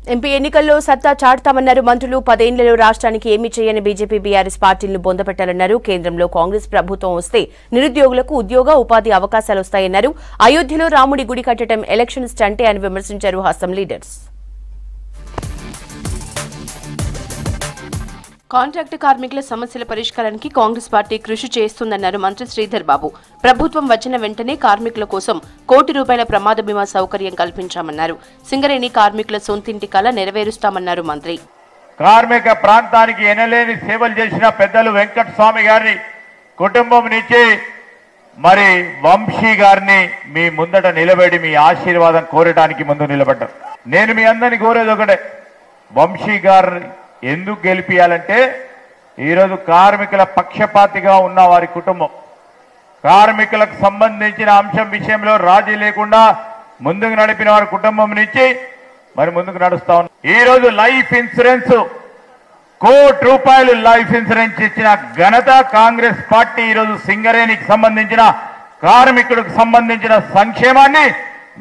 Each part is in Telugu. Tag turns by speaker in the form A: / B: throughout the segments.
A: ఎంపీ ఎన్నికల్లో సత్తా చాటుతామన్నారు మంత్రులు. 10 ఏళ్లలో రాష్ట్రానికి ఏమీ చేయని బీజేపీ బీఆర్ఎస్ పార్టీలను బొందపెట్టాలన్నారు. కేంద్రంలో కాంగ్రెస్ ప్రభుత్వం వస్తే నిరుద్యోగులకు ఉద్యోగ ఉపాధి అవకాశాలు వస్తాయన్నారు. అయోధ్యలో రాముడి గుడి కట్టడం ఎలక్షన్ స్టంటే అని విమర్శించారు హస్తం లీడర్స్. కాంట్రాక్టు కార్మికుల సమస్యల పరిష్కారానికి కాంగ్రెస్ పార్టీ కృషి చేస్తుందన్నారు మంత్రి శ్రీధర్ బాబు. ప్రభుత్వం వచ్చిన వెంటనే కార్మికుల కోసం ₹1 కోటి ప్రమాద బీమా సౌకర్యం కల్పించామన్నారు. సింగరేణి కార్మికుల సొంతింటి కల నెరవేరుస్తామన్నారు మంత్రి.
B: కార్మిక ప్రాంతానికి ఎనలేని సేవలు చేసిన పెద్దలు వెంకటస్వామి గారిని కుటుంబం నుంచి మరి వంశీ గారిని మీ ముందట నిలబడి మీ ఆశీర్వాదం కోరడానికి ముందు నిలబడ్డారు. నేను మీ అందరినీ కోరేది ఒకటే, వంశీ గారిని ఎందుకు గెలిపియాలంటే ఈరోజు కార్మికుల పక్షపాతిగా ఉన్న వారి కుటుంబం, కార్మికులకు సంబంధించిన అంశం విషయంలో రాజీ లేకుండా ముందుకు నడిపిన వారి కుటుంబం నుంచి మరి ముందుకు నడుస్తా ఉన్నారు. ఈరోజు లైఫ్ ఇన్సూరెన్స్ ₹1 కోటి లైఫ్ ఇన్సూరెన్స్ ఇచ్చిన ఘనత కాంగ్రెస్ పార్టీ. ఈరోజు సింగరేణికి సంబంధించిన కార్మికులకు సంబంధించిన సంక్షేమాన్ని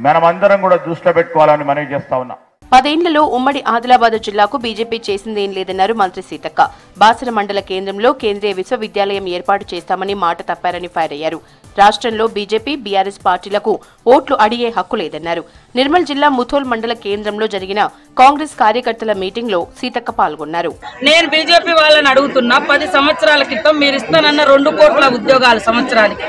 B: మనమందరం కూడా దృష్టిలో పెట్టుకోవాలని మనవి చేస్తా ఉన్నాం.
A: 10 ఏళ్లలో ఉమ్మడి ఆదిలాబాద్ జిల్లాకు బీజేపీ చేసిందేం లేదన్నారు మంత్రి సీతక్క. బాసర మండల కేంద్రంలో కేంద్రీయ విశ్వవిద్యాలయం ఏర్పాటు చేస్తామని మాట తప్పారని ఫైర్ అయ్యారు. రాష్ట్రంలో బీజేపీ బీఆర్ఎస్ పార్టీలకు ఓట్లు అడిగే హక్కు లేదన్నారు. నిర్మల్ జిల్లా ముథోల్ మండల కేంద్రంలో జరిగిన కాంగ్రెస్ కార్యకర్తల మీటింగ్ లో సీతక్క పాల్గొన్నారు.
C: నేను బీజేపీ వాళ్ళని అడుగుతున్నా, 10 సంవత్సరాల క్రితం మీరు ఇస్తానన్న 2 కోట్ల ఉద్యోగాలు సంవత్సరానికి,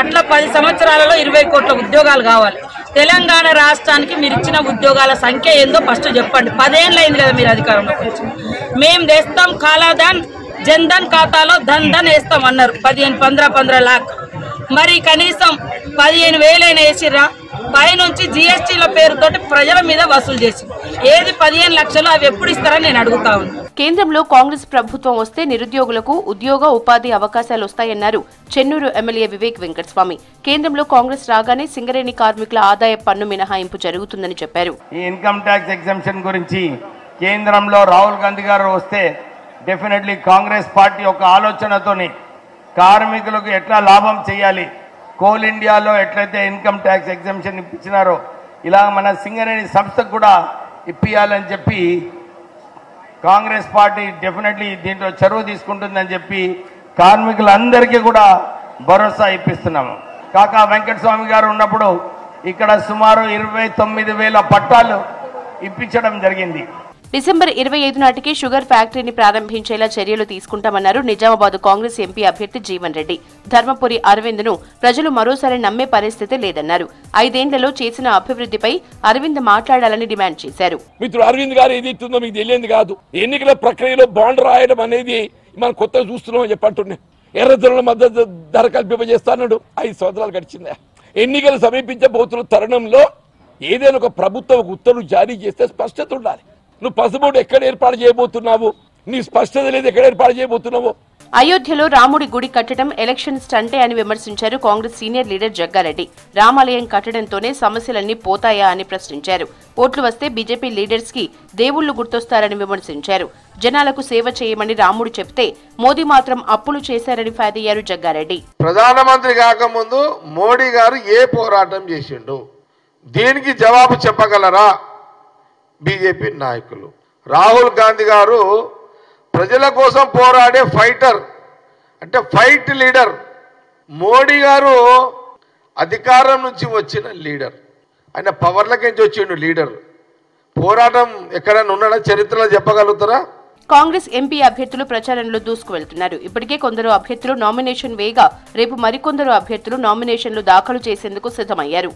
C: అట్లా 10 సంవత్సరాలలో 20 కోట్ల ఉద్యోగాలు కావాలి. తెలంగాణ రాష్ట్రానికి మీరు ఇచ్చిన ఉద్యోగాల సంఖ్య ఏందో ఫస్ట్ చెప్పండి. 10 ఏళ్ళు అయింది కదా మీరు అధికారంలోకి వచ్చి. మేము తెస్తాం కాలాదాన్ జన్ధన్ ఖాతాలో ధన్ వేస్తాం అన్నారు. 15 లాక్, మరి కనీసం 15,000 వేసిర్రా? పైనుంచి జీఎస్టీల పేరుతోటి ప్రజల మీద వసూలు చేసి ఏది 15 లక్షలు అవి ఎప్పుడు ఇస్తారని నేను అడుగుతా ఉన్నాను.
A: కేంద్రంలో కాంగ్రెస్ ప్రభుత్వం వస్తే నిరుద్యోగులకు ఉద్యోగ ఉపాధి అవకాశాలు వస్తాయన్నారు చెన్నూరు ఎమ్మెల్యే వివేక్ వెంకటస్వామి. కేంద్రంలో కాంగ్రెస్ రాగానే సింగరేణి కార్మికుల ఆదాయ పన్ను మినహాయింపు జరుగుతుందని చెప్పారు.
D: ఈ ఇన్కమ్ ట్యాక్స్ ఎగ్జంప్షన్ గురించి కేంద్రంలో రాహుల్ గాంధీ గారు వస్తే డెఫినెట్లీ కాంగ్రెస్ పార్టీ ఒక ఆలోచనతోని కార్మికులకు ఎట్లా లాభం చేయాలి, కోల్ ఇండియాలో ఎట్లయితే ఇన్కమ్ ట్యాక్స్ ఎగ్జంప్షన్ ఇప్పించినారో ఇలా మన సింగరేణి సంస్థకు కూడా ఇప్పియాలని చెప్పి కాంగ్రెస్ పార్టీ డెఫినెట్లీ దీంట్లో చొరవ తీసుకుంటుందని చెప్పి కార్మికులందరికీ కూడా భరోసా ఇప్పిస్తున్నాము. కాకా వెంకటస్వామి గారు ఉన్నప్పుడు ఇక్కడ సుమారు 29,000 పట్టాలు ఇప్పించడం జరిగింది.
A: డిసెంబర్ 25 నాటికి షుగర్ ఫ్యాక్టరీని ప్రారంభించేలా చర్యలు తీసుకుంటామన్నారు నిజామాబాద్ కాంగ్రెస్ ఎంపీ అభ్యర్థి జీవన్ రెడ్డి. ధర్మపురి అరవింద్ ను ప్రజలు మరోసారి నమ్మే పరిస్థితి లేదన్నారు. 5 ఏళ్లలో చేసిన అభివృద్ధిపై అరవింద్ మాట్లాడాలని డిమాండ్ చేశారు.
E: మిత్రుడు అరవింద్ గారు ఏది ఇస్తుందో మీకు తెలియదు కాదు. ఎన్నికల ప్రక్రియలో బాండ్ రాయడం అనేది మనం కొత్తగా చూస్తున్నామని చెప్పంటున్నాం. ఎర్రజొన్నల మద్దతు ధర కల్పింపజేస్తాడు. 5 సంవత్సరాలు గడిచిందా? ఎన్నికలు సమీపించబోతున్న తరుణంలో ఏదైనా ఒక ప్రభుత్వం ఉత్తర్వులు జారీ చేస్తే స్పష్టత ఉండాలి. నువ్వు పసుబోర్డు ఎక్కడ ఏర్పాటు చేయబోతున్నావు, నీ స్పష్టత లేదు, ఎక్కడ ఏర్పాటు చేయబోతున్నావు.
A: అయోధ్యలో రాముడి గుడి కట్టడం ఎలక్షన్ స్టంటే అని విమర్శించారు కాంగ్రెస్ సీనియర్ లీడర్ జగ్గారెడ్డి. రామాలయం కట్టడంతోనే సమస్యలన్నీ పోతాయా అని ప్రశ్నించారు. ఓట్లు వస్తే బీజేపీ లీడర్స్ కి దేవుళ్లు గుర్తొస్తారని విమర్శించారు. జనాలకు సేవ చేయమని రాముడు చెప్తే మోదీ మాత్రం అప్పులు చేశారని ఫైర్ అయ్యారు జగ్గారెడ్డి.
F: ప్రధానమంత్రి కాకముందు మోడీ గారు ఏ పోరాటం చేసిండు, దీనికి జవాబు చెప్పగలరా బీజేపీ నాయకులు? రాహుల్ గాంధీ గారు ప్రజల కోసం పోరాడే ఫైటర్, అంటే ఫైట్ లీడర్. మోడీ గారు అధికారం నుంచి వచ్చిన లీడర్, ఆయన పవర్లకి నుంచి వచ్చిండు లీడర్. పోరాటం ఎక్కడైనా ఉన్నాడా చరిత్రలో చెప్పగలుగుతారా?
A: కాంగ్రెస్ ఎంపీ అభ్యర్థులు ప్రచారంలో దూసుకువెళ్తున్నారు. ఇప్పటికే కొందరు అభ్యర్థులు నామినేషన్ వేయగా రేపు మరికొందరు అభ్యర్థులు నామినేషన్లు దాఖలు చేసేందుకు సిద్ధమయ్యారు.